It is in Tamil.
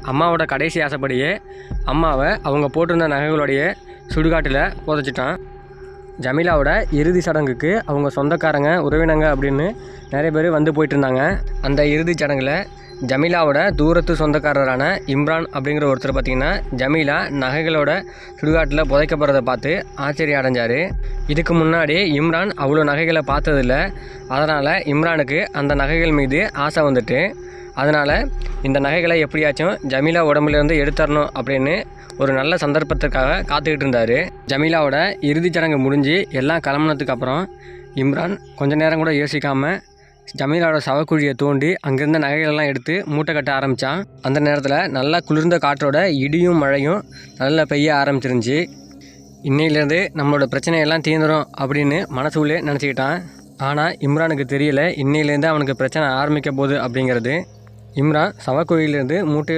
அம்மாவோட கடைசி ஆசைப்படியே அம்மாவை அவங்க போட்டிருந்த நகைகளுடைய சுடுகாட்டில் புதைச்சிட்டான். ஜமீலாவோட இறுதி சடங்குக்கு அவங்க சொந்தக்காரங்க உறவினங்க அப்படின்னு நிறைய பேர் வந்து போயிட்டு இருந்தாங்க. அந்த இறுதி சடங்கில் ஜமீலாவோட தூரத்து சொந்தக்காரரான இம்ரான் அப்படிங்கிற ஒருத்தர் பார்த்திங்கன்னா ஜமீலா நகைகளோட சுடுகாட்டில் புதைக்கப்படுறதை பார்த்து ஆச்சரியம் அடைஞ்சார். இதுக்கு முன்னாடி இம்ரான் அவ்வளோ நகைகளை பார்த்ததில்ல. அதனால் இம்ரானுக்கு அந்த நகைகள் மீது ஆசை வந்துட்டு, அதனால் இந்த நகைகளை எப்படியாச்சும் ஜமீலா உடம்புலேருந்து எடுத்துடணும் அப்படின்னு ஒரு நல்ல சந்தர்ப்பத்திற்காக காத்துக்கிட்டு இருந்தார். ஜமீலாவோட இறுதிச் சடங்கு முடிஞ்சு எல்லாம் கிளம்புனதுக்கு அப்புறம் இம்ரான் கொஞ்ச நேரம் கூட யோசிக்காமல் ஜமீலாவோட சவக்குழியை தோண்டி அங்கேருந்த நகைகளெல்லாம் எடுத்து மூட்டை கட்ட ஆரம்பித்தான். அந்த நேரத்தில் நல்லா குளிர்ந்த காற்றோட இடியும் மழையும் நல்லா பெய்ய ஆரம்பிச்சிருந்துச்சு. இன்னையிலேருந்து நம்மளோட பிரச்சனையெல்லாம் தீர்ந்துடும் அப்படின்னு மனசுக்குள்ளே நினச்சிக்கிட்டான். ஆனால் இம்ரானுக்கு தெரியல இன்னையிலேருந்து அவனுக்கு பிரச்சனை ஆரம்பிக்க போகுது அப்படிங்கிறது. இம்ரான் சவக்குழியிலேருந்து மூட்டை